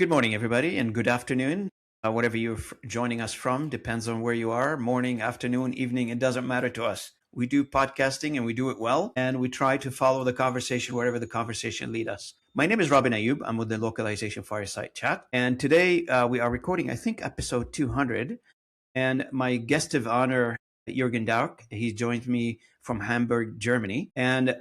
Good morning, everybody, and good afternoon. Whatever you're joining us from depends on where you are, morning, afternoon, evening, it doesn't matter to us. We do podcasting and we do it well, and we try to follow the conversation wherever the conversation lead us. My name is Ayoub. I'm with the Localization Fireside Chat, and today we are recording, I think, episode 200, and my guest of honor, Jürgen Dauk, he joined me from Hamburg, Germany, and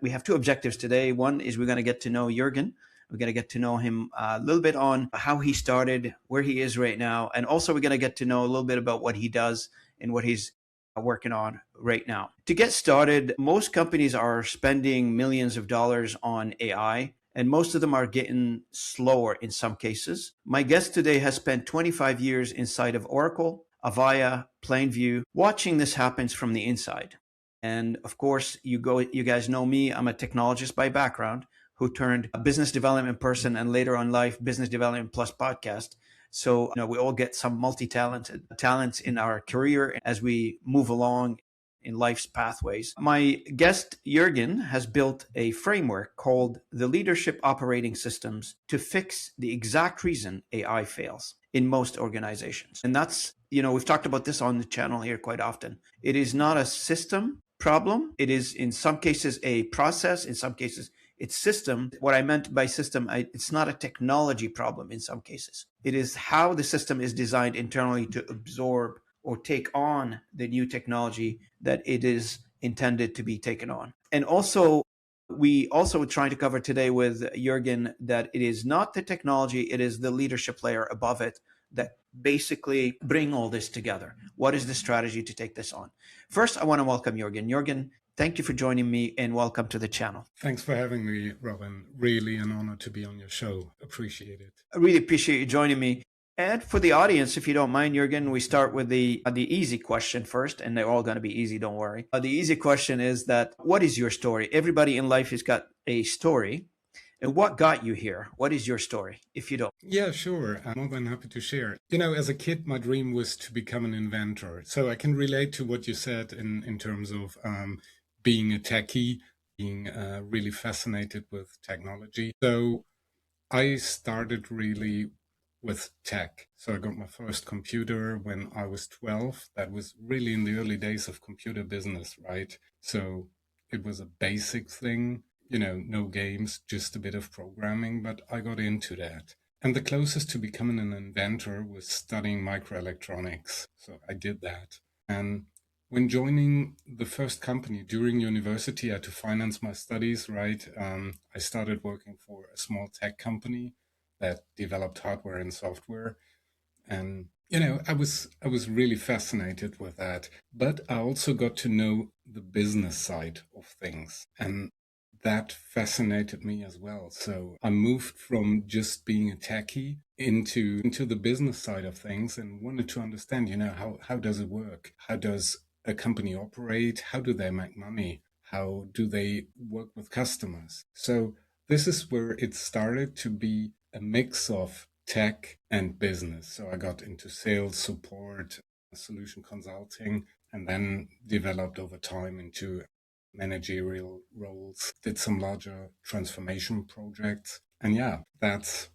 we have two objectives today. One is we're gonna get to know Jürgen. We're going to get to know him a little bit on how he started, where he is right now. And also we're going to get to know a little bit about what he does and what he's working on right now. To get started, most companies are spending millions of dollars on AI, and most of them are getting slower in some cases. My guest today has spent 25 years inside of Oracle, Avaya, Plainview, watching this happen from the inside. And of course, you guys know me, I'm a technologist by background, who turned a business development person and later on life business development plus podcast. So we all get some multi-talented talents in our career as we move along in life's pathways. My guest, Jürgen, has built a framework called the Leadership Operating Systems to fix the exact reason AI fails in most organizations. And that's, we've talked about this on the channel here quite often. It is not a system problem. It is in some cases a process, in some cases it's system. What I meant by system, it's not a technology problem in some cases. It is how the system is designed internally to absorb or take on the new technology that it is intended to be taken on. And also, we also trying to cover today with Jürgen that it is not the technology, it is the leadership layer above it that basically bring all this together. What is the strategy to take this on? First, I want to welcome Jürgen. Jürgen, thank you for joining me and welcome to the channel. Thanks for having me, Robin. Really an honor to be on your show. Appreciate it. I really appreciate you joining me. And for the audience, if you don't mind, Jürgen, we start with the easy question first, and they're all going to be easy, don't worry. The easy question is that, what is your story? Everybody in life has got a story. And what got you here? What is your story, if you don't? Yeah, sure. I'm more than happy to share. As a kid, my dream was to become an inventor. So I can relate to what you said in terms of being a techie, being really fascinated with technology. So I started really with tech. So I got my first computer when I was 12. That was really in the early days of computer business, right? So it was a basic thing, no games, just a bit of programming, but I got into that. And the closest to becoming an inventor was studying microelectronics. So I did that. And when joining the first company during university, I had to finance my studies, right? I started working for a small tech company that developed hardware and software. And, I was really fascinated with that. But I also got to know the business side of things. And that fascinated me as well. So I moved from just being a techie into the business side of things and wanted to understand, how does it work? How does a company operate? How do they make money? How do they work with customers? So this is where it started to be a mix of tech and business. So I got into sales, support, solution consulting, and then developed over time into managerial roles, did some larger transformation projects. And yeah, that's,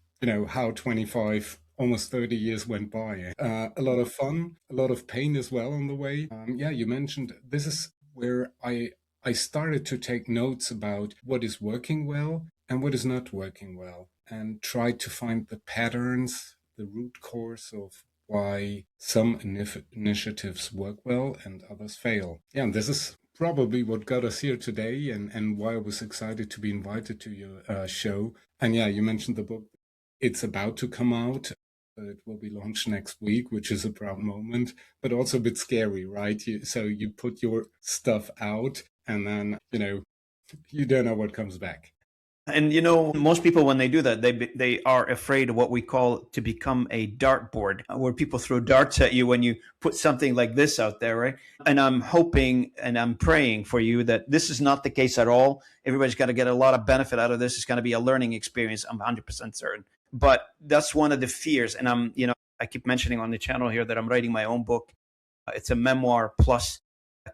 how 25 almost 30 years went by. A lot of fun, a lot of pain as well on the way. You mentioned this is where I started to take notes about what is working well and what is not working well, and tried to find the patterns, the root cause of why some initiatives work well and others fail. Yeah, and this is probably what got us here today and why I was excited to be invited to your show. And yeah, you mentioned the book. It's about to come out. It will be launched next week, which is a proud moment, but also a bit scary, right? So you put your stuff out and then, you don't know what comes back. And most people, when they do that, they are afraid of what we call to become a dartboard, where people throw darts at you when you put something like this out there, right? And I'm hoping and I'm praying for you that this is not the case at all. Everybody's got to get a lot of benefit out of this. It's going to be a learning experience. I'm 100% certain. But that's one of the fears. And I keep mentioning on the channel here that I'm writing my own book. It's a memoir plus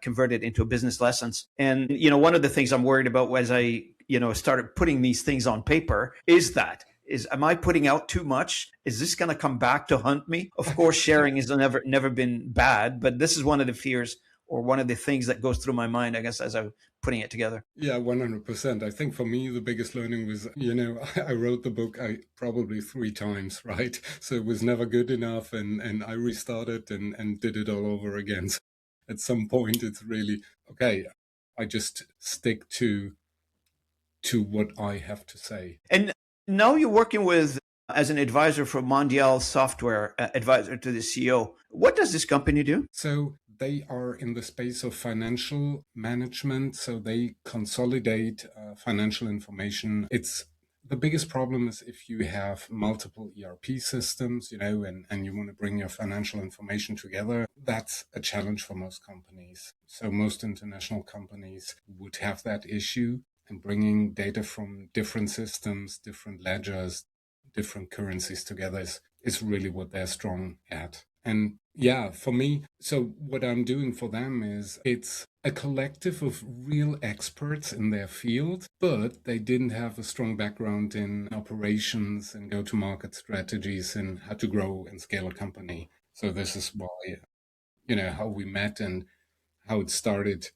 converted into a business lessons. And, one of the things I'm worried about as I started putting these things on paper is that am I putting out too much? Is this going to come back to hunt me? Of course, sharing has never been bad, but this is one of the fears or one of the things that goes through my mind, I guess, as I'm putting it together. Yeah, 100%. I think for me, the biggest learning was, I wrote the book probably 3 times, right? So it was never good enough. And I restarted and did it all over again. So at some point, it's really, okay, I just stick to what I have to say. And now you're working with as an advisor for Mondial Software, advisor to the CEO. What does this company do? So they are in the space of financial management. So they consolidate financial information. The biggest problem is if you have multiple ERP systems, and you want to bring your financial information together, that's a challenge for most companies. So most international companies would have that issue, and bringing data from different systems, different ledgers, different currencies together is really what they're strong at. And yeah, for me, so what I'm doing for them is it's a collective of real experts in their field, but they didn't have a strong background in operations and go-to-market strategies and how to grow and scale a company. So this is why, how we met and how it started,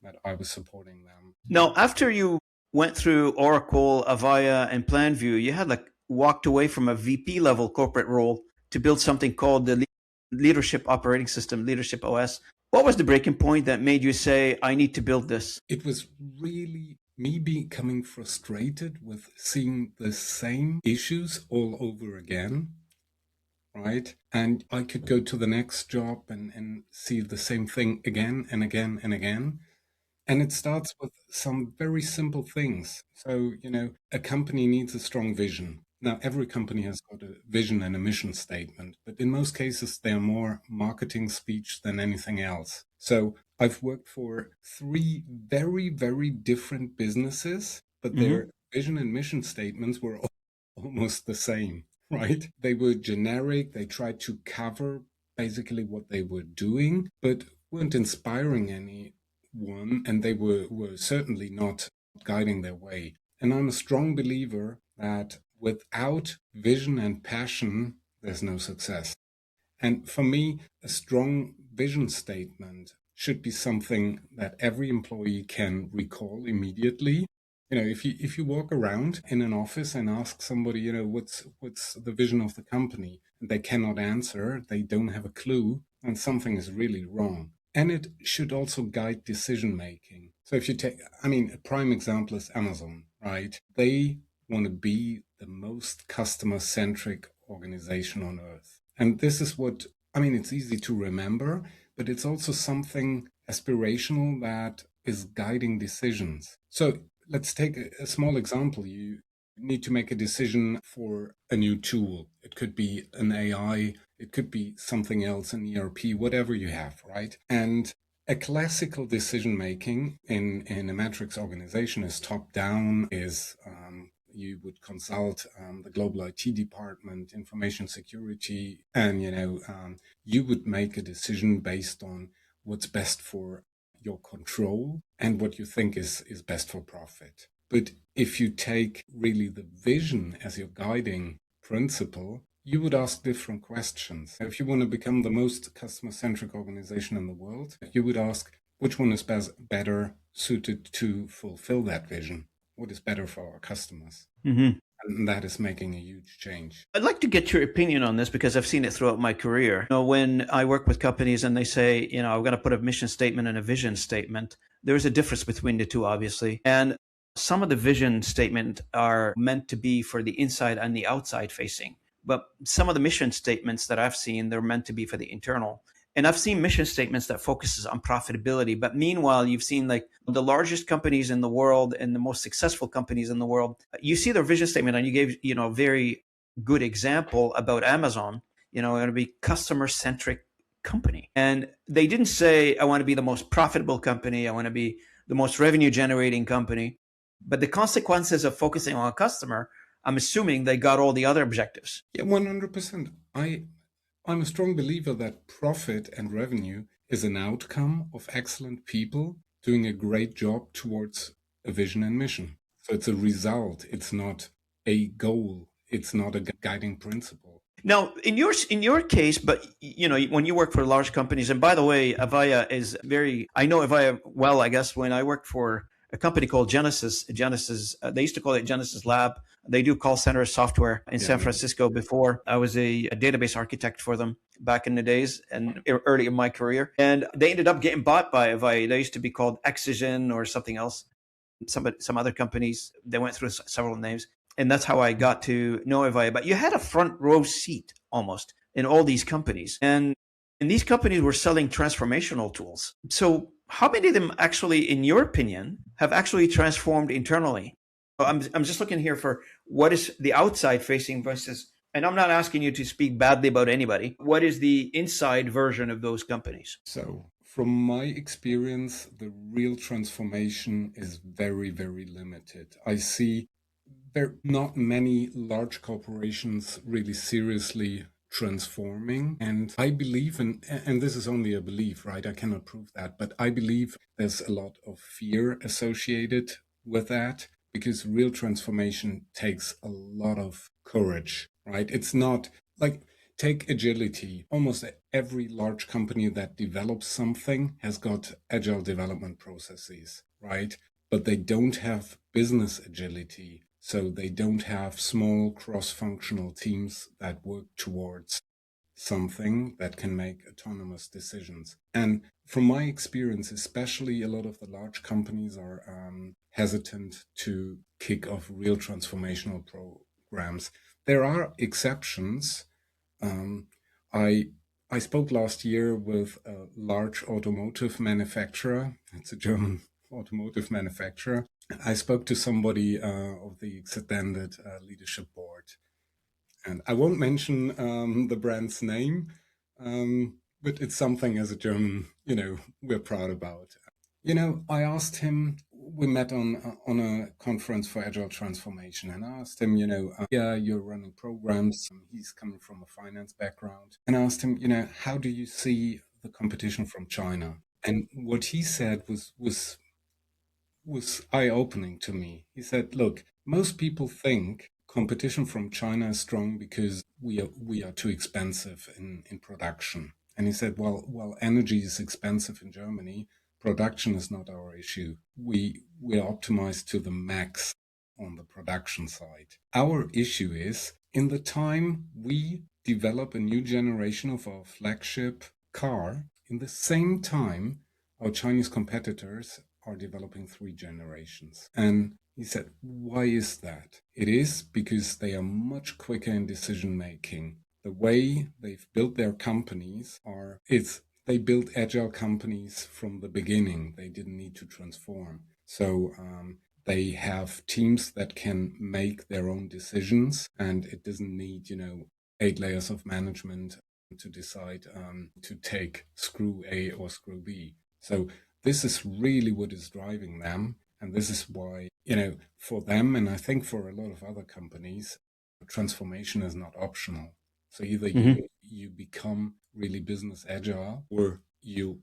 that I was supporting them. Now, after you went through Oracle, Avaya, and PlanView, you had walked away from a VP level corporate role to build something called the Leadership Operating System, Leadership OS. What was the breaking point that made you say, I need to build this? It was really me becoming frustrated with seeing the same issues all over again, right? And I could go to the next job and see the same thing again and again and again. And it starts with some very simple things. So, a company needs a strong vision. Now, every company has got a vision and a mission statement, but in most cases, they're more marketing speech than anything else. So I've worked for 3 very, very different businesses, but their vision and mission statements were almost the same, right? They were generic. They tried to cover basically what they were doing, but weren't inspiring anyone, and they were certainly not guiding their way. And I'm a strong believer that without vision and passion, there's no success. And for me, a strong vision statement should be something that every employee can recall immediately. If you walk around in an office and ask somebody, what's the vision of the company, and they cannot answer, they don't have a clue, and something is really wrong. And it should also guide decision making. So if you take, a prime example is Amazon, right? They want to be the most customer-centric organization on earth. And this is it's easy to remember, but it's also something aspirational that is guiding decisions. So let's take a small example. You need to make a decision for a new tool. It could be an AI, it could be something else, an ERP, whatever you have, right? And a classical decision making in a matrix organization is top down, you would consult the global IT department, information security, and you would make a decision based on what's best for your control and what you think is best for profit. But if you take really the vision as your guiding principle, you would ask different questions. If you want to become the most customer-centric organization in the world, you would ask, which one is better suited to fulfill that vision? What is better for our customers? And that is making a huge change. I'd like to get your opinion on this because I've seen it throughout my career. When I work with companies and they say, I'm going to put a mission statement and a vision statement, there's a difference between the two, obviously. And some of the vision statement are meant to be for the inside and the outside facing. But some of the mission statements that I've seen, they're meant to be for the internal. And I've seen mission statements that focuses on profitability. But meanwhile, you've seen the largest companies in the world and the most successful companies in the world. You see their vision statement, and you gave, a very good example about Amazon, going to be customer-centric company. And they didn't say, I want to be the most profitable company. I want to be the most revenue-generating company. But the consequences of focusing on a customer, I'm assuming they got all the other objectives. Yeah, 100%. I'm a strong believer that profit and revenue is an outcome of excellent people doing a great job towards a vision and mission. So it's a result. It's not a goal. it's not a guiding principle. Now, in your case, but when you work for large companies, and by the way, Avaya is I know Avaya well. I guess when I worked for a company called Genesis, they used to call it Genesis Lab. They do call center software in San Francisco. Before I was a database architect for them back in the days and early in my career, and they ended up getting bought by Avaya. They used to be called Excision or something else. Some other companies. They went through several names, and that's how I got to know Avaya. But you had a front row seat almost in all these companies, and these companies were selling transformational tools. So how many of them actually, in your opinion, have actually transformed internally? I'm just looking here for what is the outside facing versus, and I'm not asking you to speak badly about anybody. What is the inside version of those companies? So from my experience, the real transformation is very, very limited. I see there are not many large corporations really seriously transforming. And I believe, and this is only a belief, right? I cannot prove that, but I believe there's a lot of fear associated with that because real transformation takes a lot of courage, right? It's not like, take agility. Almost every large company that develops something has got agile development processes, right? But they don't have business agility. So they don't have small cross-functional teams that work towards something that can make autonomous decisions. And from my experience, especially a lot of the large companies are hesitant to kick off real transformational programs. There are exceptions. I spoke last year with a large automotive manufacturer. It's a German automotive manufacturer. I spoke to somebody of the extended leadership board, and I won't mention the brand's name, but it's something as a German, we're proud about. I asked him, we met on a conference for agile transformation, and I asked him, yeah, you're running programs. He's coming from a finance background. And I asked him, how do you see the competition from China? And what he said was eye-opening to me. He said, look, most people think competition from China is strong because we are too expensive in production. And he said, well, energy is expensive in Germany. Production is not our issue. We are optimized to the max on the production side. Our issue is, in the time we develop a new generation of our flagship car, in the same time, our Chinese competitors are developing 3 generations. And he said, why is that? It is because they are much quicker in decision making. The way they've built their companies they built agile companies from the beginning. They didn't need to transform. So they have teams that can make their own decisions, and it doesn't need, 8 layers of management to decide to take screw A or screw B. So this is really what is driving them. And this is why, for them, and I think for a lot of other companies, transformation is not optional. So either you become really business agile, or you'll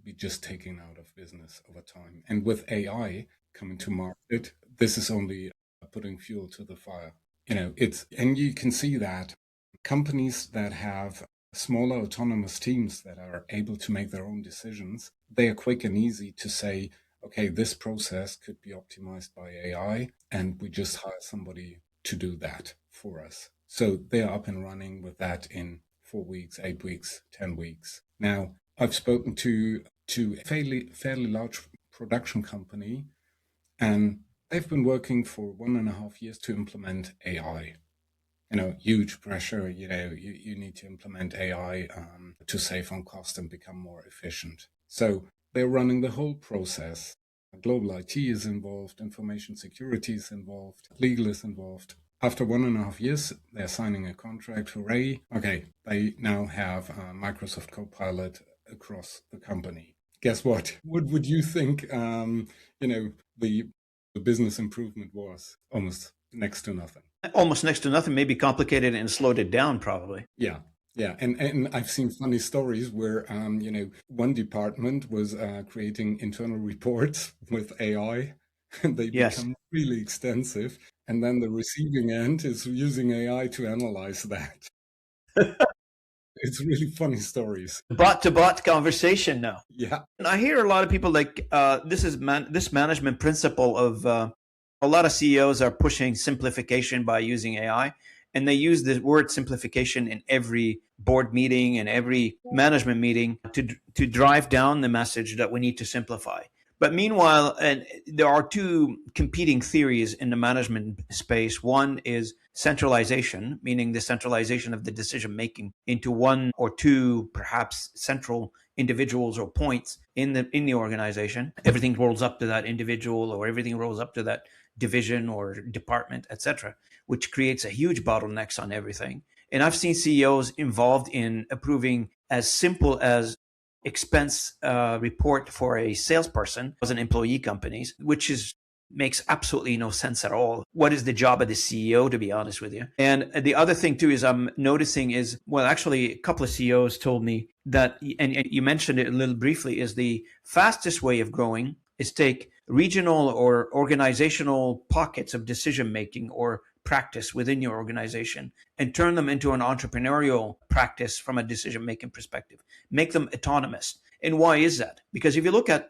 be just taken out of business over time. And with AI coming to market, this is only putting fuel to the fire. And you can see that companies that have smaller autonomous teams that are able to make their own decisions, they are quick and easy to say, okay, this process could be optimized by AI, and we just hire somebody to do that for us. So they are up and running with that in 4 weeks, 8 weeks, 10 weeks. Now, I've spoken to a fairly large production company, and they've been working for 1.5 years to implement AI. Huge pressure, you need to implement AI to save on cost and become more efficient. So they're running the whole process. Global IT is involved, information security is involved, legal is involved. After 1.5 years, they're signing a contract. Hooray. Okay, they now have Microsoft Copilot across the company. Guess what? What would you think, the business improvement was? Almost next to nothing. Almost next to nothing, maybe complicated and slowed it down probably. Yeah. Yeah, and I've seen funny stories where, one department was creating internal reports with AI, and they Yes. become really extensive. And then the receiving end is using AI to analyze that. It's really funny stories. Bot to bot conversation now. Yeah. And I hear a lot of people like this management principle of a lot of CEOs are pushing simplification by using AI, and they use the word simplification in every board meeting and every management meeting to drive down the message that we need to simplify. But meanwhile, and there are two competing theories in the management space. One is centralization, meaning the centralization of the decision making into one or two, perhaps central individuals or points in the organization. Everything rolls up to that individual, or everything rolls up to that division or department, etc., which creates a huge bottlenecks on everything. And I've seen CEOs involved in approving as simple as expense report for a salesperson as an employee companies, which is makes absolutely no sense at all. What is the job of the CEO, to be honest with you? And the other thing too is I'm noticing is, well, actually a couple of CEOs told me that, and you mentioned it a little briefly, is the fastest way of growing is take regional or organizational pockets of decision making or practice within your organization and turn them into an entrepreneurial practice from a decision making perspective. Make them autonomous. And why is that? Because if you look at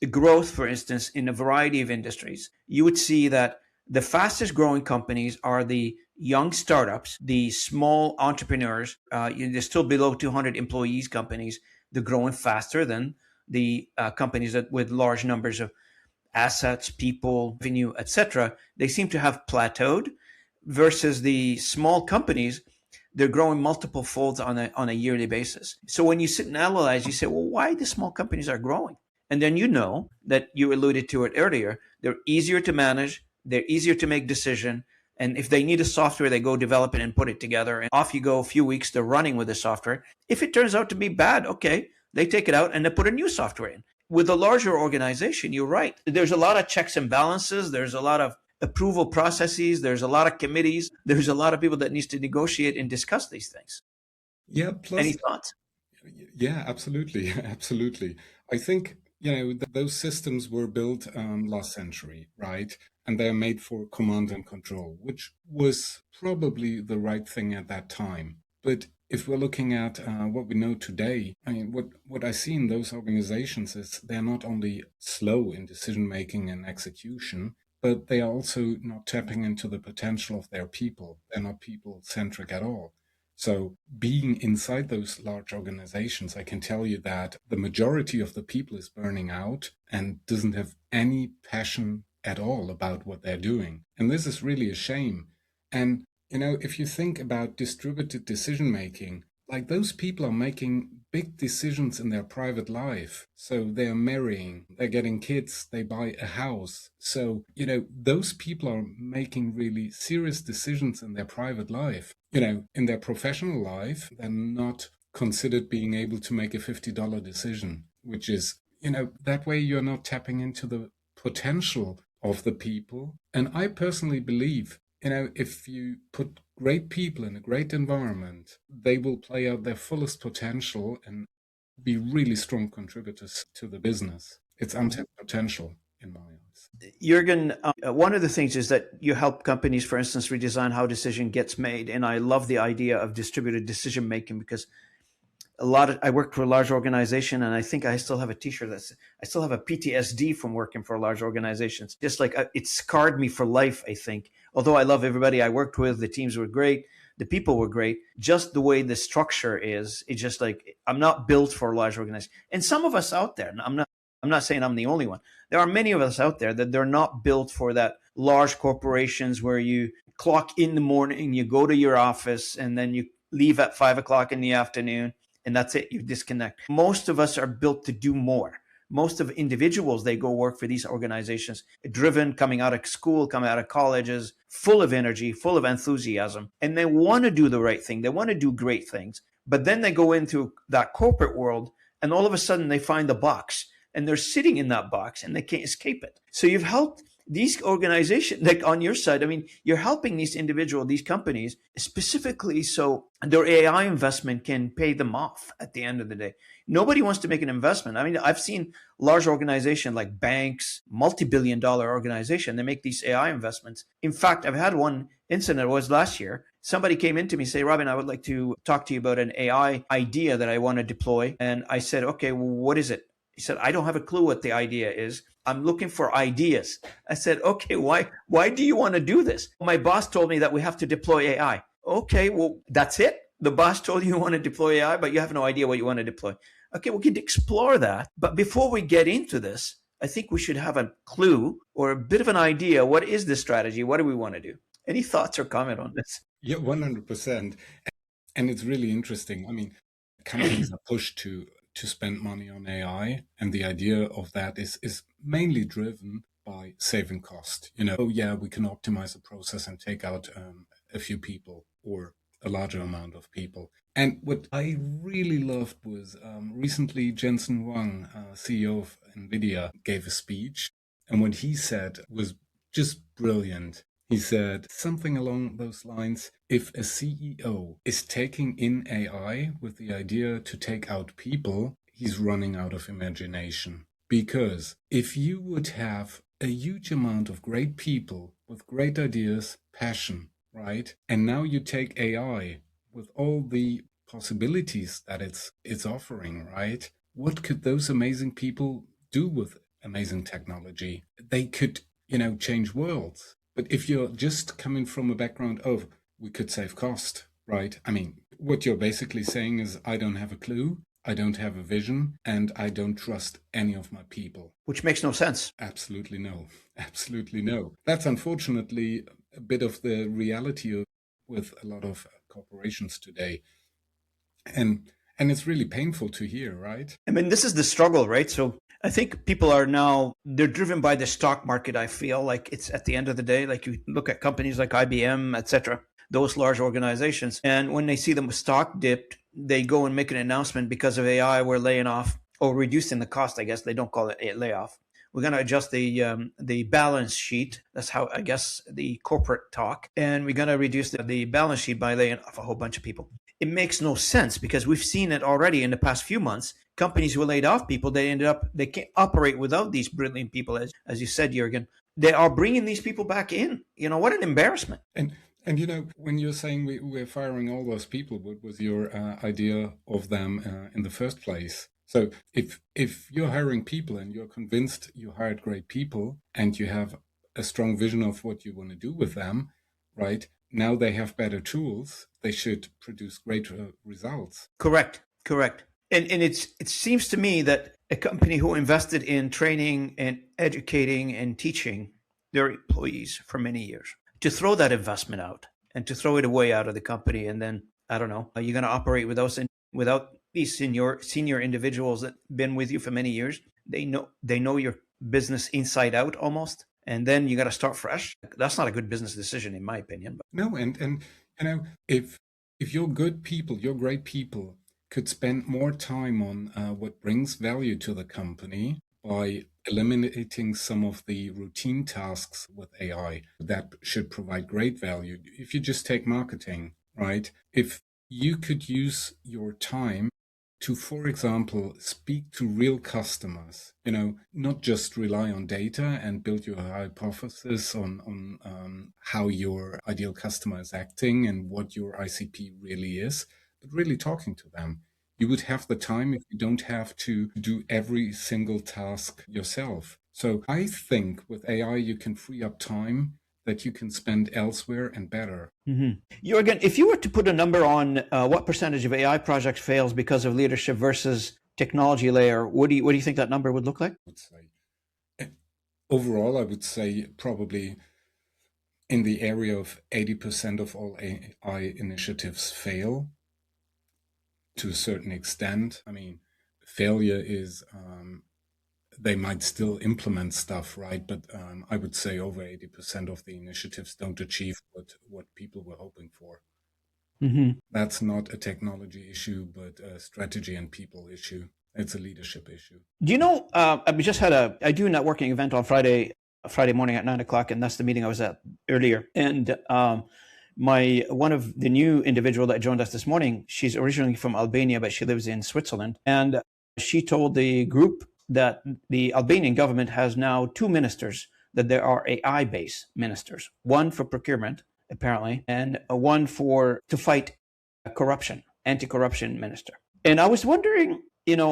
growth, for instance, in a variety of industries, you would see that the fastest growing companies are the young startups, the small entrepreneurs. They're still below 200 employees companies. They're growing faster than the companies that with large numbers of assets, people, revenue, etc. They seem to have plateaued versus the small companies. They're growing multiple folds on a yearly basis. So when you sit and analyze, you say, well, why the small companies are growing? And then you know that you alluded to it earlier. They're easier to manage. They're easier to make decision. And if they need a software, they go develop it and put it together. And off you go. A few weeks, they're running with the software. If it turns out to be bad, okay, they take it out and they put a new software in. With a larger organization, you're right. There's a lot of checks and balances. There's a lot of approval processes. There's a lot of committees. There's a lot of people that needs to negotiate and discuss these things. Yeah. Any Plus, thoughts? yeah, absolutely. Absolutely. I think, those systems were built last century, right? And they're made for command and control, which was probably the right thing at that time. But if we're looking at what we know today, I mean, what I see in those organizations is they're not only slow in decision making and execution, but they are also not tapping into the potential of their people. They're not people centric at all. So, being inside those large organizations, I can tell you that the majority of the people is burning out and doesn't have any passion at all about what they're doing. And this is really a shame. And, if you think about distributed decision making, like those people are making big decisions in their private life. So they're marrying, they're getting kids, they buy a house. So, those people are making really serious decisions in their private life. In their professional life, they're not considered being able to make a $50 decision, which is, that way you're not tapping into the potential of the people. And I personally believe, if you put great people in a great environment, they will play out their fullest potential and be really strong contributors to the business. It's untapped potential in my eyes. Jürgen, one of the things is that you help companies, for instance, redesign how decision gets made. And I love the idea of distributed decision making because I worked for a large organization, and I think I still have a T-shirt I still have a PTSD from working for large organizations. Just like it scarred me for life. I think, although I love everybody I worked with, the teams were great, the people were great. Just the way the structure is, it's just like I'm not built for a large organization. And some of us out there, and I'm not saying I'm the only one. There are many of us out there that they're not built for that large corporations where you clock in the morning, you go to your office, and then you leave at 5 o'clock in the afternoon, and that's it. You disconnect. Most of us are built to do more. Most of individuals, they go work for these organizations, driven, coming out of school, coming out of colleges, full of energy, full of enthusiasm, and they want to do the right thing. They want to do great things, but then they go into that corporate world, and all of a sudden they find the box. and they're sitting in that box and they can't escape it. So you've helped these organizations, like on your side, I mean, you're helping these individual, these companies specifically so their AI investment can pay them off at the end of the day. Nobody wants to make an investment. I mean, I've seen large organizations like banks, multi-billion dollar organization, they make these AI investments. In fact, I've had one incident, it was last year. Somebody came in to me and say, Robin, I would like to talk to you about an AI idea that I want to deploy. And I said, okay, well, what is it? He said, I don't have a clue what the idea is. I'm looking for ideas. I said, okay, why do you want to do this? My boss told me that we have to deploy AI. Okay, well, that's it. The boss told you want to deploy AI, but you have no idea what you want to deploy. Okay, we can explore that. But before we get into this, I think we should have a clue or a bit of an idea. What is this strategy? What do we want to do? Any thoughts or comment on this? Yeah, 100%. And it's really interesting. I mean, companies are pushed to spend money on AI, and the idea of that is mainly driven by saving cost. Oh yeah, we can optimize the process and take out a few people or a larger amount of people. And what I really loved was recently Jensen Huang, CEO of NVIDIA, gave a speech, and what he said was just brilliant. He said something along those lines: if a CEO is taking in AI with the idea to take out people, he's running out of imagination. Because if you would have a huge amount of great people with great ideas, passion, right? And now you take AI with all the possibilities that it's offering, right? What could those amazing people do with amazing technology? They could, change worlds. But if you're just coming from a background of we could save cost, right? I mean, what you're basically saying is I don't have a clue, I don't have a vision, and I don't trust any of my people. Which makes no sense. Absolutely no. Absolutely no. That's unfortunately a bit of the reality with a lot of corporations today. And it's really painful to hear, right? I mean, this is the struggle, right? So I think people are now, they're driven by the stock market. I feel like it's at the end of the day, like you look at companies like IBM, etc., those large organizations. And when they see the stock dipped, they go and make an announcement because of AI, we're laying off or reducing the cost. I guess they don't call it a layoff. We're going to adjust the balance sheet. That's how, I guess, the corporate talk. And we're going to reduce the balance sheet by laying off a whole bunch of people. It makes no sense because we've seen it already in the past few months. Companies who laid off people, they can't operate without these brilliant people, as you said, Jürgen. They are bringing these people back in. What an embarrassment. And when you're saying we're firing all those people, what was your idea of them in the first place? So if you're hiring people and you're convinced you hired great people and you have a strong vision of what you want to do with them, right? Now they have better tools. They should produce greater results. Correct. And it seems to me that a company who invested in training and educating and teaching their employees for many years, to throw that investment out and to throw it away out of the company, and then I don't know, are you going to operate without these senior individuals that been with you for many years? They know your business inside out almost, and then you got to start fresh. That's not a good business decision, in my opinion. But. No, and if you're good people, you're great people, could spend more time on what brings value to the company by eliminating some of the routine tasks with AI that should provide great value. If you just take marketing, right? If you could use your time to, for example, speak to real customers, not just rely on data and build your hypothesis on how your ideal customer is acting and what your ICP really is, but really talking to them. You would have the time if you don't have to do every single task yourself. So I think with AI, you can free up time that you can spend elsewhere and better. Mm-hmm. Jürgen, if you were to put a number on what percentage of AI projects fails because of leadership versus technology layer, what do you think that number would look like? I would say, overall, I would say probably in the area of 80% of all AI initiatives fail to a certain extent. I mean, failure is they might still implement stuff, right? But I would say over 80% of the initiatives don't achieve what people were hoping for. Mm-hmm. That's not a technology issue, but a strategy and people issue. It's a leadership issue. Do you know, I do a networking event on Friday morning at 9 o'clock, and that's the meeting I was at earlier. And one of the new individual that joined us this morning, she's originally from Albania, but she lives in Switzerland. And she told the group that the Albanian government has now two ministers, that there are AI-based ministers, one for procurement, apparently, and one to fight corruption, anti-corruption minister. And I was wondering,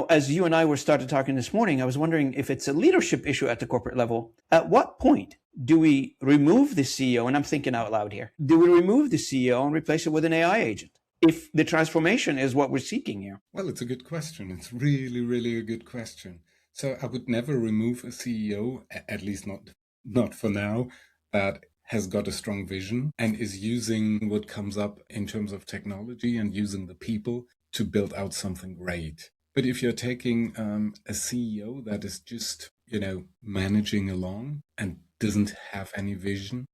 as you and I were started talking this morning, I was wondering if it's a leadership issue at the corporate level. At what point do we remove the CEO? And I'm thinking out loud here. Do we remove the CEO and replace it with an AI agent? If the transformation is what we're seeking here. Well, it's a good question. It's really, really a good question. So I would never remove a CEO, at least not for now, that has got a strong vision and is using what comes up in terms of technology and using the people to build out something great. But if you're taking a CEO that is just, managing along and doesn't have any vision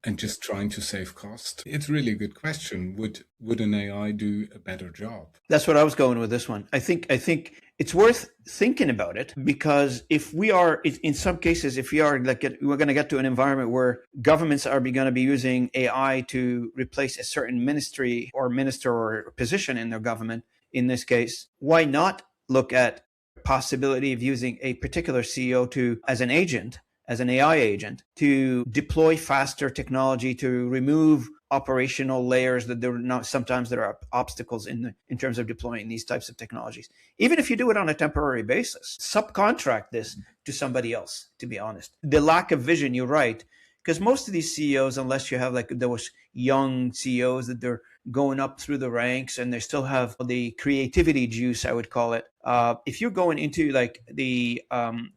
and just trying to save cost, it's really a good question. Would an AI do a better job? That's what I was going with this one. I think it's worth thinking about it, because if we are, in some cases, if we are we're going to get to an environment where governments are going to be using AI to replace a certain ministry or minister or position in their government, in this case, why not look at the possibility of using a particular CEO as an agent, as an AI agent, to deploy faster technology, to remove operational layers that sometimes there are obstacles in terms of deploying these types of technologies. Even if you do it on a temporary basis, subcontract this to somebody else, to be honest. The lack of vision, you're right, because most of these CEOs, unless you have those young CEOs that they're going up through the ranks and they still have the creativity juice, I would call it. If you're going into the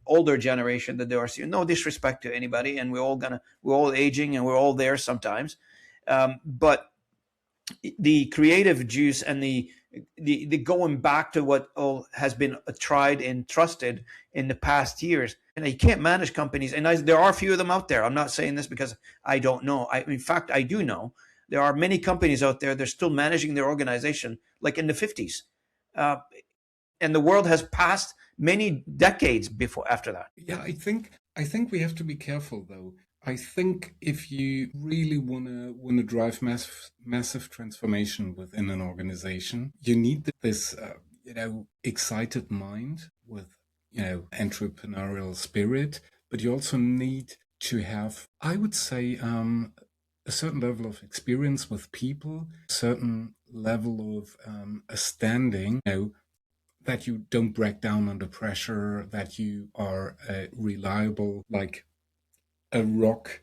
older generation, that there are no disrespect to anybody, and we're all aging and we're all there sometimes, but the creative juice and the going back to what all has been tried and trusted in the past years. And you can't manage companies, and there are a few of them out there. I'm not saying this because I don't know. In fact, I do know. There are many companies out there, they're still managing their organization like in the 50s. And the world has passed many decades after that. Yeah, I think we have to be careful, though. I think if you really wanna drive massive transformation within an organization, you need this excited mind with entrepreneurial spirit, but you also need to have, I would say, a certain level of experience with people, a certain level of a standing, that you don't break down under pressure, that you are reliable, like a rock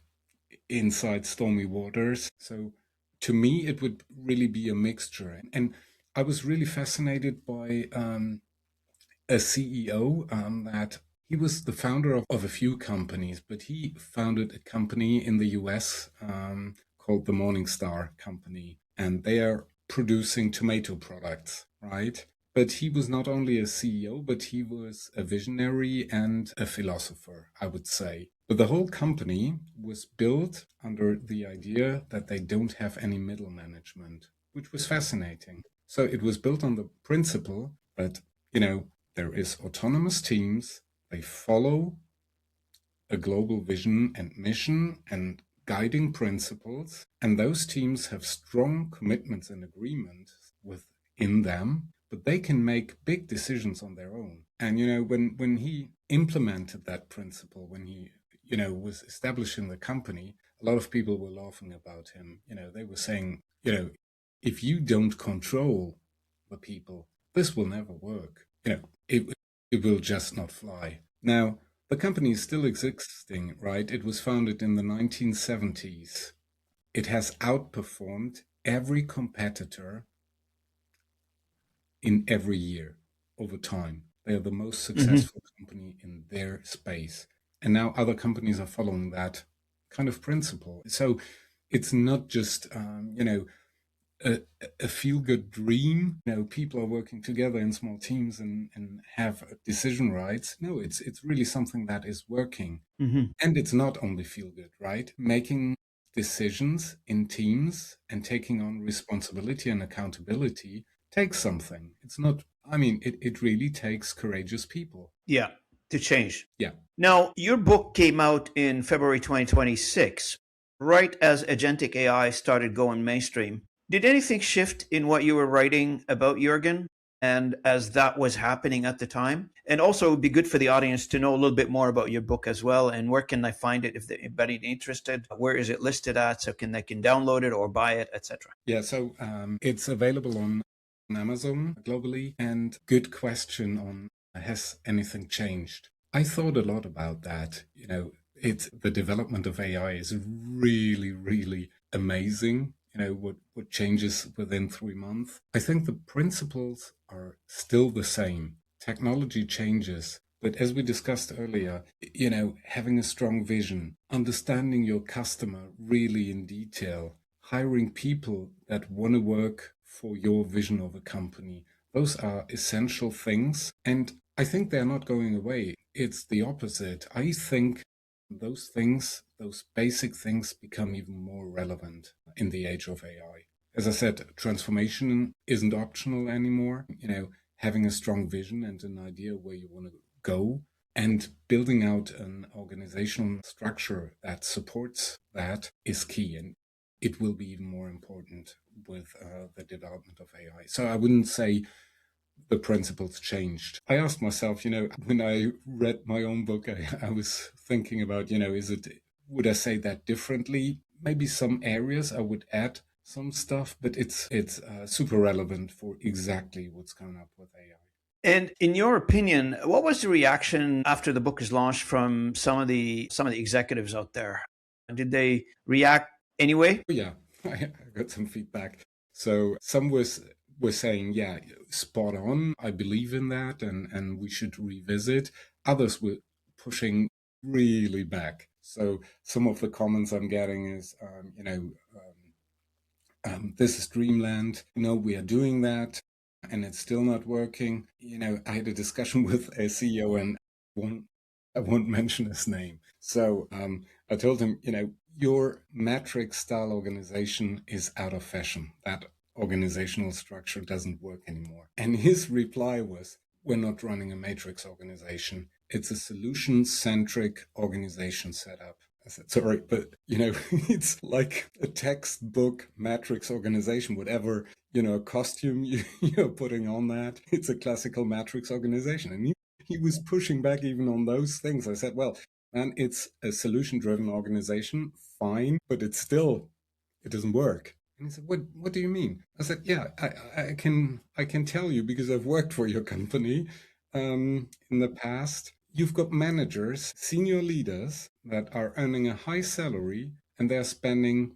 inside stormy waters. So to me, it would really be a mixture. And I was really fascinated by a CEO that he was the founder of a few companies, but he founded a company in the US called the Morningstar Company, and they are producing tomato products, right? But he was not only a CEO, but he was a visionary and a philosopher, I would say. But the whole company was built under the idea that they don't have any middle management, which was fascinating. So it was built on the principle that, there is autonomous teams, they follow a global vision and mission and guiding principles, and those teams have strong commitments and agreements within them, but they can make big decisions on their own. And when he implemented that principle, when he was establishing the company, a lot of people were laughing about him. They were saying, if you don't control the people, this will never work. It will just not fly. Now, the company is still existing, right? It was founded in the 1970s. It has outperformed every competitor in every year over time. They are the most successful company in their space. And now other companies are following that kind of principle. So it's not just, a feel-good dream. People are working together in small teams and have decision rights. No, it's really something that is working. Mm-hmm. And it's not only feel-good, right? Making decisions in teams and taking on responsibility and accountability takes something. It's not I mean, it really takes courageous people. Yeah, to change. Yeah. Now, your book came out in February 2026, right as agentic AI started going mainstream. Did anything shift in what you were writing about Jürgen and as that was happening at the time? And also, it would be good for the audience to know a little bit more about your book as well. And where can I find it if anybody interested? Where is it listed at? So they can download it or buy it, etc. Yeah, so it's available on Amazon globally. And good question on has anything changed? I thought a lot about that. It's the development of AI is really, really amazing. What changes within 3 months. I think the principles are still the same. Technology changes. But as we discussed earlier, having a strong vision, understanding your customer really in detail, hiring people that want to work for your vision of a company, those are essential things. And I think they're not going away. It's the opposite. I think those things, those basic things, become even more relevant in the age of AI. As I said, transformation isn't optional anymore. Having a strong vision and an idea where you want to go and building out an organizational structure that supports that is key. And it will be even more important with the development of AI. So I wouldn't say the principles changed. I asked myself, when I read my own book, I was thinking about, would I say that differently? Maybe some areas I would add some stuff, but it's super relevant for exactly what's coming up with AI. And in your opinion, what was the reaction after the book is launched from some of the executives out there? Did they react anyway? Oh, yeah, I got some feedback. So some were saying, yeah, spot on. I believe in that, and we should revisit. Others were pushing really back. So some of the comments I'm getting is, this is dreamland. We are doing that, and it's still not working. I had a discussion with a CEO, and I won't mention his name. So I told him, your matrix style organization is out of fashion. That organizational structure doesn't work anymore. And his reply was, we're not running a matrix organization. It's a solution-centric organization setup. I said, sorry, but it's like a textbook matrix organization, whatever, costume you're putting on that. It's a classical matrix organization. And he was pushing back even on those things. I said, well, man, it's a solution-driven organization, fine, but it doesn't work. And he said, what do you mean? I said, yeah, I can tell you because I've worked for your company in the past. You've got managers, senior leaders that are earning a high salary and they're spending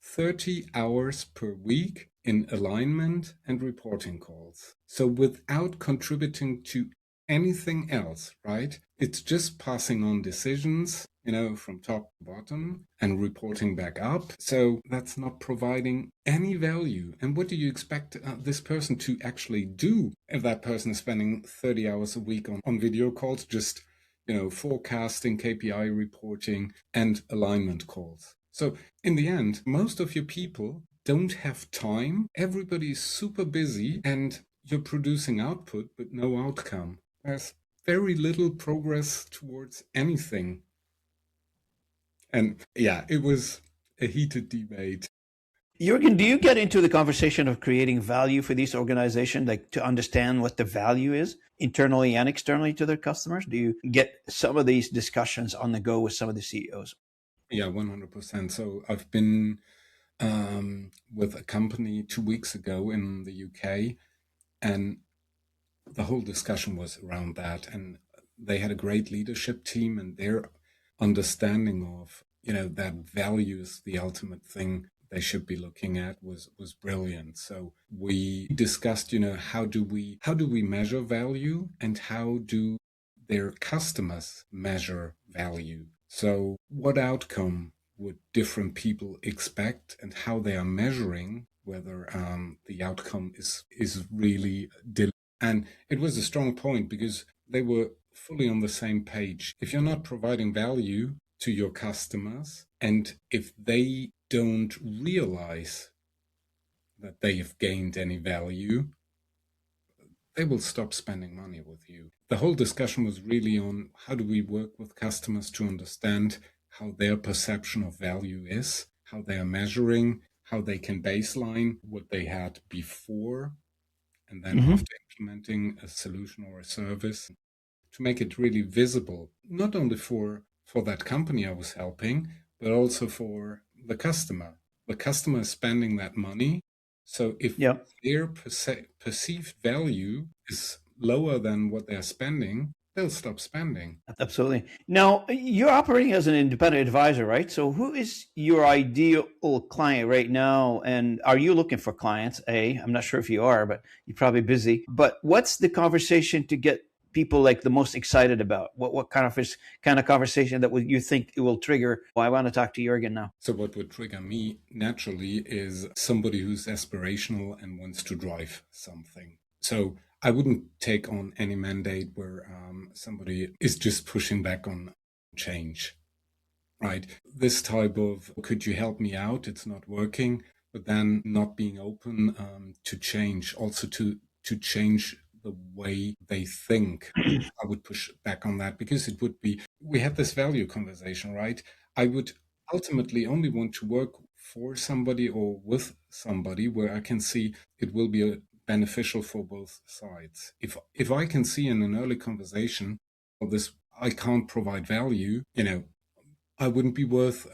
30 hours per week in alignment and reporting calls. So without contributing to anything else, right? It's just passing on decisions, from top to bottom and reporting back up. So that's not providing any value. And what do you expect this person to actually do if that person is spending 30 hours a week on video calls, just, forecasting, KPI reporting and alignment calls? So in the end, most of your people don't have time. Everybody is super busy and you're producing output, but no outcome. There's very little progress towards anything. And yeah, it was a heated debate. Jürgen, do you get into the conversation of creating value for these organizations, like to understand what the value is internally and externally to their customers? Do you get some of these discussions on the go with some of the CEOs? Yeah, 100%. So I've been with a company 2 weeks ago in the UK, and the whole discussion was around that. And they had a great leadership team, and their understanding of, that value is the ultimate thing they should be looking at was brilliant. So we discussed, how do we measure value and how do their customers measure value? So what outcome would different people expect and how they are measuring whether the outcome is really delivered? And it was a strong point because they were fully on the same page. If you're not providing value to your customers and if they don't realize that they have gained any value, they will stop spending money with you. The whole discussion was really on how do we work with customers to understand how their perception of value is, how they are measuring, how they can baseline what they had before, and then Mm-hmm. after implementing a solution or a service, to make it really visible, not only for that company I was helping, but also for the customer. The customer is spending that money. So if Yeah. their perceived value is lower than what they're spending, they'll stop spending. Absolutely. Now, you're operating as an independent advisor, right? So, who is your ideal client right now? And are you looking for clients? I'm not sure if you are, but you're probably busy. But what's the conversation to get people like the most excited about? What kind of conversation that you think it will trigger? Well, I want to talk to Jürgen now. So what would trigger me naturally is somebody who's aspirational and wants to drive something. So I wouldn't take on any mandate where somebody is just pushing back on change, right? This type of, could you help me out? It's not working, but then not being open to change, also to change the way they think. I would push back on that because it would be, we had this value conversation, right? I would ultimately only want to work for somebody or with somebody where I can see it will be beneficial for both sides. If I can see in an early conversation, well, this I can't provide value, I wouldn't be worth,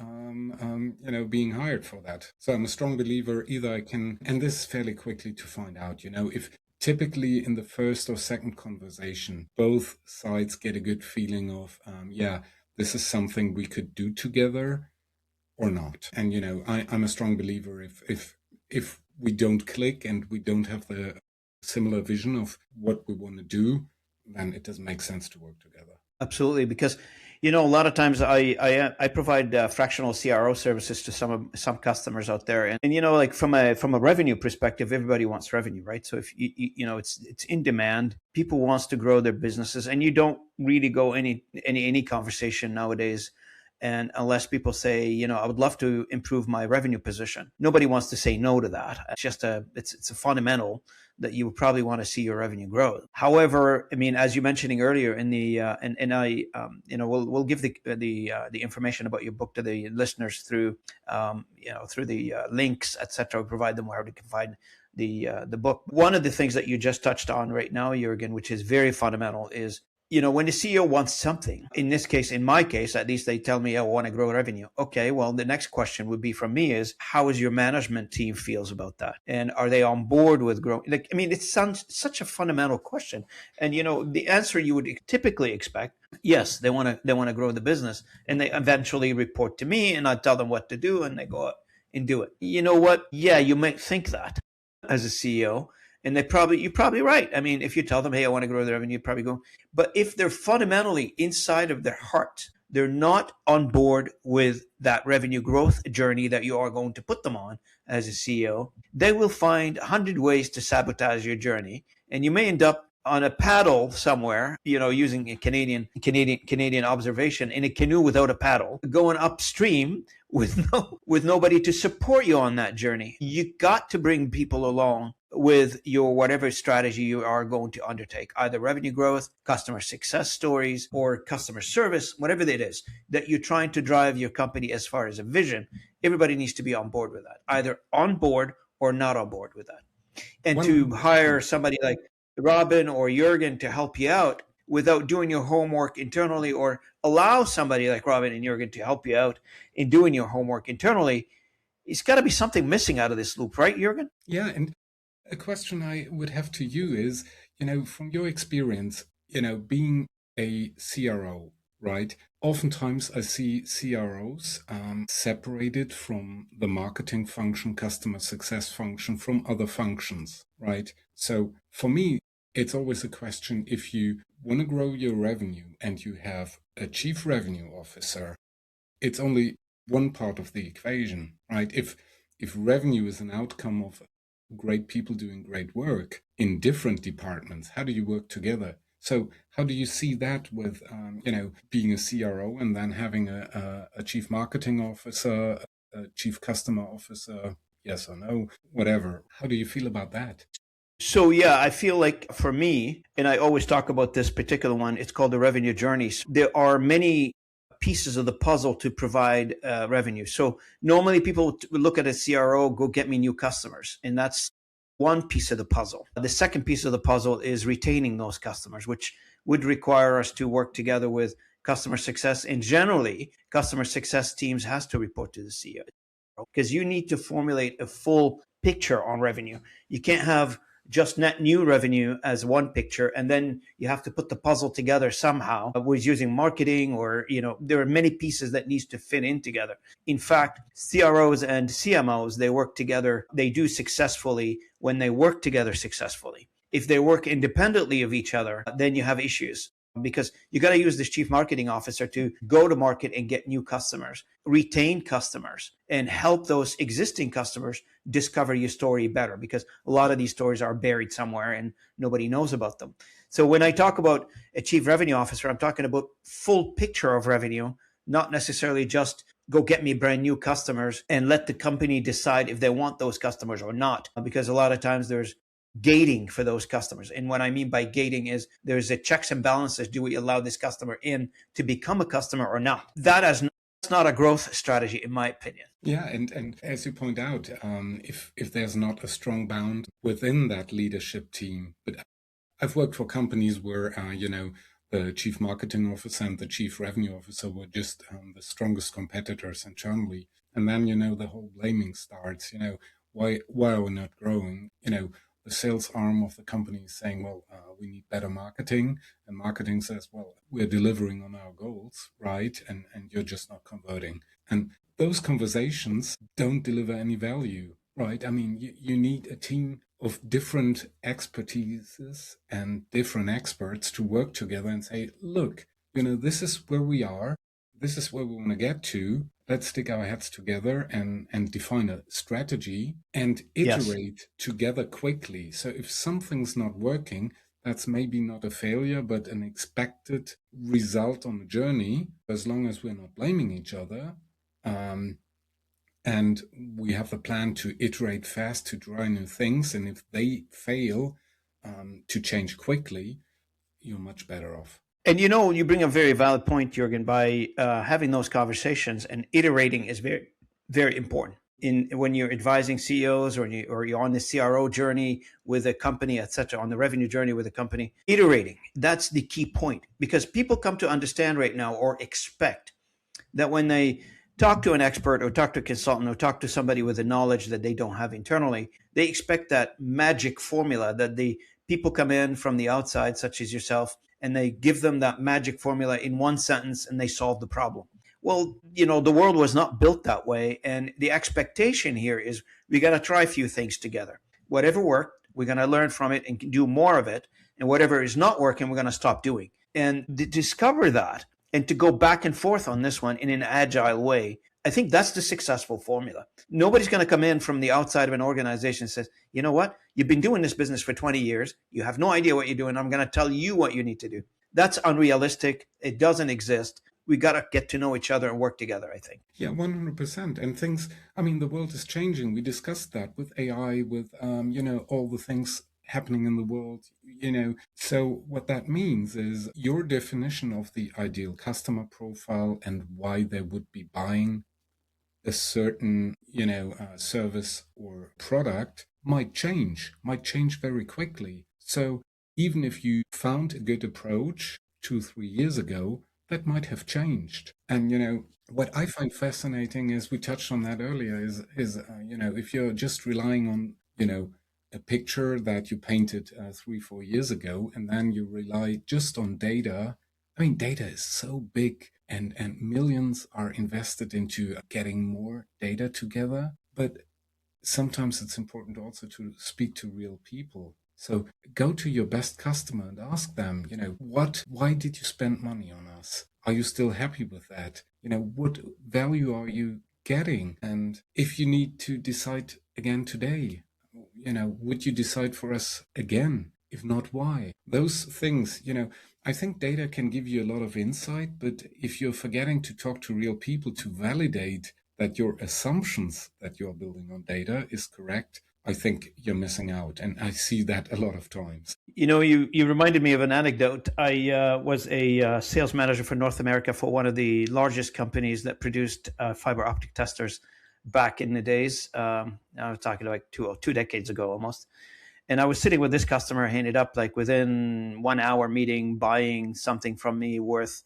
being hired for that. So I'm a strong believer. Either I can, and this is fairly quickly to find out, if typically in the first or second conversation, both sides get a good feeling of, this is something we could do together or not. And, I'm a strong believer if we don't click and we don't have the similar vision of what we want to do, then it doesn't make sense to work together. Absolutely, because a lot of times I provide fractional CRO services to some customers out there, and like from a revenue perspective, everybody wants revenue, right? So if it's in demand, people wants to grow their businesses, and you don't really go any conversation nowadays. And unless people say, I would love to improve my revenue position, nobody wants to say no to that. It's a fundamental that you would probably want to see your revenue grow. However, I mean, as you mentioning earlier in the and I we'll give the information about your book to the listeners through through the links, etc. We provide them where they can find the book. One of the things that you just touched on right now, Jürgen, which is very fundamental, is when the CEO wants something, in this case, in my case, at least they tell me, I want to grow revenue. Okay, well, the next question would be from me is, how is your management team feels about that? And are they on board with growing? Like, I mean, it sounds such a fundamental question. And, the answer you would typically expect, yes, they want to grow the business, and they eventually report to me and I tell them what to do and they go out and do it. You know what? Yeah, you might think that as a CEO, and you're probably right. I mean, if you tell them, hey, I want to grow the revenue, you probably go. But if they're fundamentally inside of their heart, they're not on board with that revenue growth journey that you are going to put them on as a CEO, they will find 100 ways to sabotage your journey. And you may end up on a paddle somewhere, using a Canadian observation, in a canoe without a paddle, going upstream with nobody to support you on that journey. You got to bring people along with your whatever strategy you are going to undertake, either revenue growth, customer success stories, or customer service, whatever it is that you're trying to drive your company as far as a vision. Everybody needs to be on board with that, either on board or not on board with that. And to 100%. hire somebody like Robin or Jürgen to help you out without doing your homework internally, or allow somebody like Robin and Jürgen to help you out in doing your homework internally, it's got to be something missing out of this loop, right, Jürgen? Yeah, and a question I would have to you is, from your experience, being a CRO, right? Oftentimes I see CROs separated from the marketing function, customer success function, from other functions, right? So for me, it's always a question, if you want to grow your revenue and you have a chief revenue officer, it's only one part of the equation, right? If revenue is an outcome of great people doing great work in different departments, how do you work together? So how do you see that with, being a CRO and then having a chief marketing officer, a chief customer officer, yes or no, whatever? How do you feel about that? So yeah, I feel like for me, and I always talk about this particular one, it's called the revenue journeys. There are many pieces of the puzzle to provide revenue. So normally people look at a CRO, go get me new customers, and that's one piece of the puzzle. The second piece of the puzzle is retaining those customers, which would require us to work together with customer success. And generally, customer success teams has to report to the CEO because you need to formulate a full picture on revenue. You can't have just net new revenue as one picture and then you have to put the puzzle together somehow with using marketing, or there are many pieces that needs to fit in together. In fact, CROs and CMOs, they work together, they do successfully when they work together successfully. If they work independently of each other, then you have issues because you got to use this chief marketing officer to go to market and get new customers, retain customers, and help those existing customers discover your story better, because a lot of these stories are buried somewhere and nobody knows about them. So when I talk about a chief revenue officer, I'm talking about full picture of revenue, not necessarily just go get me brand new customers and let the company decide if they want those customers or not, because a lot of times there's gating for those customers. And what I mean by gating is there's a checks and balances. Do we allow this customer in to become a customer or not? That's not a growth strategy, in my opinion. Yeah, and as you point out, if there's not a strong bound within that leadership team, but I've worked for companies where the chief marketing officer and the chief revenue officer were just the strongest competitors internally, and then the whole blaming starts. Why are we not growing? The sales arm of the company is saying, well, we need better marketing, and marketing says, well, we're delivering on our goals, right? And you're just not converting. And those conversations don't deliver any value, right? I mean, you need a team of different expertises and different experts to work together and say, look, this is where we are. This is where we want to get to. Let's stick our heads together and define a strategy and iterate together quickly. So if something's not working, that's maybe not a failure, but an expected result on the journey, as long as we're not blaming each other. And we have the plan to iterate fast to try new things. And if they fail to change quickly, you're much better off. And you bring a very valid point, Jürgen. By having those conversations and iterating is very, very important. When you're advising CEOs or you're on the CRO journey with a company, etc., on the revenue journey with a company, iterating, that's the key point, because people come to understand right now or expect that when they talk to an expert or talk to a consultant or talk to somebody with a knowledge that they don't have internally, they expect that magic formula that the people come in from the outside, such as yourself, and they give them that magic formula in one sentence and they solve the problem. Well, the world was not built that way. And the expectation here is we got to try a few things together. Whatever worked, we're going to learn from it and do more of it. And whatever is not working, we're going to stop doing. And to discover that and to go back and forth on this one in an agile way, I think that's the successful formula. Nobody's going to come in from the outside of an organization and says, you know what, you've been doing this business for 20 years. You have no idea what you're doing. I'm going to tell you what you need to do. That's unrealistic. It doesn't exist. We got to get to know each other and work together, I think. Yeah, 100%. And things, I mean, the world is changing. We discussed that with AI, with, all the things happening in the world, So what that means is your definition of the ideal customer profile and why they would be buying a certain, service or product might change very quickly. So even if you found a good approach 2-3 years ago, that might have changed. And, what I find fascinating is, we touched on that earlier, is if you're just relying on, a picture that you painted 3-4 years ago, and then you rely just on data. I mean, data is so big, and millions are invested into getting more data together. But sometimes it's important also to speak to real people. So go to your best customer and ask them, why did you spend money on us? Are you still happy with that? What value are you getting? And if you need to decide again today, would you decide for us again? If not, why? Those things, I think data can give you a lot of insight, but if you're forgetting to talk to real people to validate that your assumptions that you're building on data is correct, I think you're missing out. And I see that a lot of times. You know, you reminded me of an anecdote. I was a sales manager for North America for one of the largest companies that produced fiber optic testers back in the days. I was talking like two decades ago almost. And I was sitting with this customer. He ended up like within 1 hour meeting buying something from me worth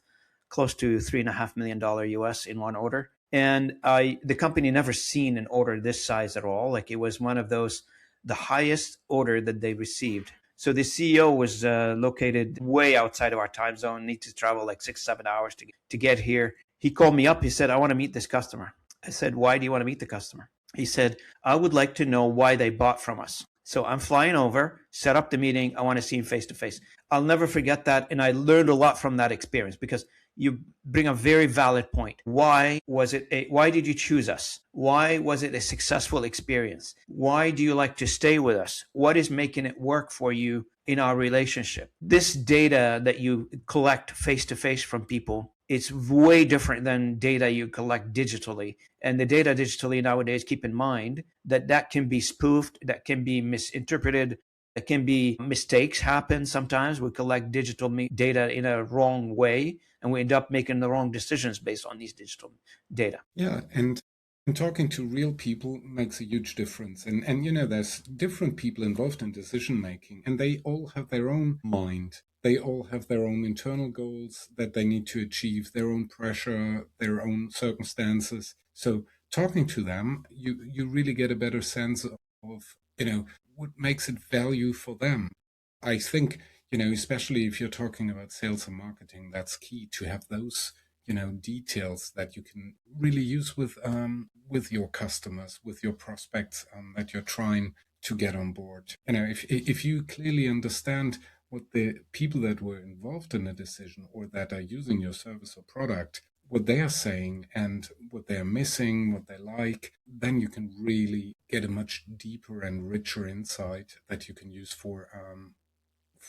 close to $3.5 million US in one order. And the company never seen an order this size at all. Like it was one of those, the highest order that they received. So the CEO was located way outside of our time zone, need to travel like 6-7 hours to get here. He called me up. He said, I want to meet this customer. I said, why do you want to meet the customer? He said, I would like to know why they bought from us. So I'm flying over, set up the meeting. I want to see him face to face. I'll never forget that. And I learned a lot from that experience because you bring a very valid point. Why did you choose us? Why was it a successful experience? Why do you like to stay with us? What is making it work for you in our relationship? This data that you collect face to face from people, it's way different than data you collect digitally. And the data digitally nowadays, keep in mind that can be spoofed, that can be misinterpreted, that can be mistakes happen sometimes. We collect digital data in a wrong way, and we end up making the wrong decisions based on these digital data. Yeah, and talking to real people makes a huge difference. And you know, there's different people involved in decision making, and they all have their own mind. They all have their own internal goals that they need to achieve, their own pressure, their own circumstances. So talking to them, you really get a better sense of, you know, what makes it value for them. I think, you know, especially if you're talking about sales and marketing, that's key to have those, you know, details that you can really use with your customers, with your prospects that you're trying to get on board. You know, if you clearly understand what the people that were involved in a decision or that are using your service or product, what they are saying and what they're missing, what they like, then you can really get a much deeper and richer insight that you can use for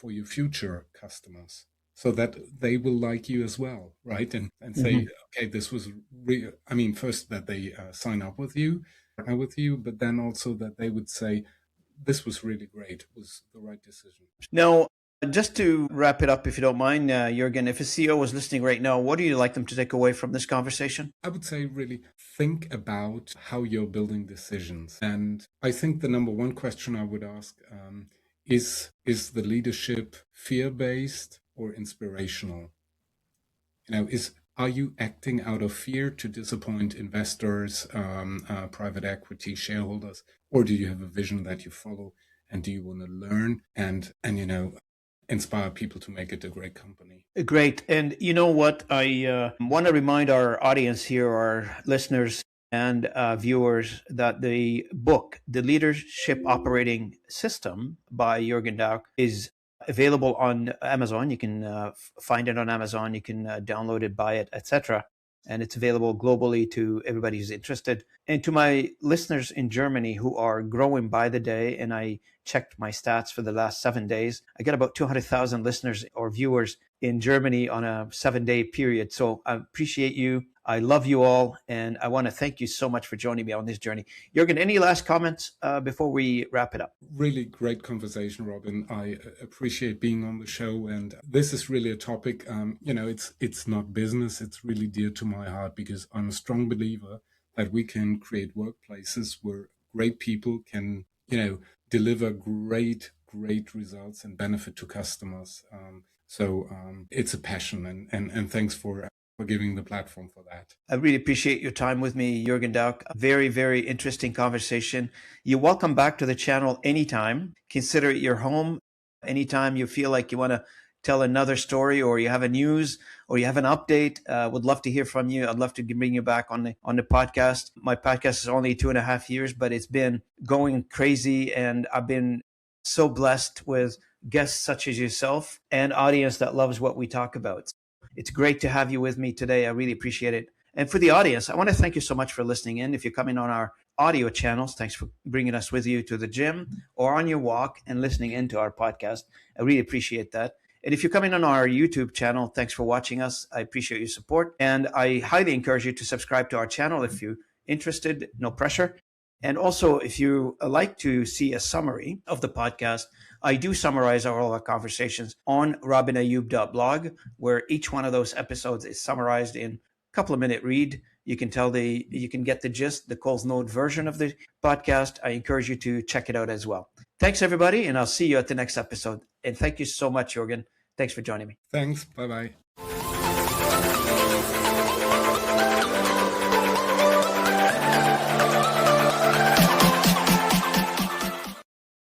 your future customers, so that they will like you as well, right? And say, okay, this was real. I mean, first that they sign up with you, but then also that they would say, this was really great, it was the right decision. Now, just to wrap it up, if you don't mind, Jürgen, if a CEO was listening right now, what do you like them to take away from this conversation? I would say really think about how you're building decisions. And I think the number one question I would ask is the leadership fear-based or inspirational? You know, are you acting out of fear to disappoint investors, private equity shareholders, or do you have a vision that you follow, and do you want to learn and you know, inspire people to make it a great company? Great. And you know what? I want to remind our audience here, our listeners and viewers, that the book, The Leadership Operating System by Jürgen Dauk, is available on Amazon. You can find it on Amazon. You can download it, buy it, etc. And it's available globally to everybody who's interested. And to my listeners in Germany who are growing by the day, and I checked my stats for the last 7 days, I got about 200,000 listeners or viewers in Germany on a 7-day period. So I appreciate you. I love you all. And I want to thank you so much for joining me on this journey. Jürgen, any last comments before we wrap it up? Really great conversation, Robin. I appreciate being on the show. And this is really a topic, you know, it's not business. It's really dear to my heart because I'm a strong believer that we can create workplaces where great people can, you know, deliver great results and benefit to customers. So it's a passion, and thanks for giving the platform for that. I really appreciate your time with me, Jürgen Dauk. A very, very interesting conversation. You're welcome back to the channel anytime. Consider it your home. Anytime you feel like you want to tell another story, or you have a news, or you have an update, would love to hear from you. I'd love to bring you back on the podcast. My podcast is only 2.5 years, but it's been going crazy, and I've been so blessed with guests such as yourself and audience that loves what we talk about. It's great to have you with me today. I really appreciate it. And for the audience, I want to thank you so much for listening in. If you're coming on our audio channels, thanks for bringing us with you to the gym or on your walk and listening into our podcast. I really appreciate that. And if you're coming on our YouTube channel, thanks for watching us. I appreciate your support. And I highly encourage you to subscribe to our channel if you're interested. No pressure. And also, if you like to see a summary of the podcast, I do summarize all our conversations on robinayoub.blog, where each one of those episodes is summarized in a couple of minute read. You can get the gist, the Coles Note version of the podcast. I encourage you to check it out as well. Thanks, everybody, and I'll see you at the next episode. And thank you so much, Jürgen. Thanks for joining me. Thanks. Bye-bye.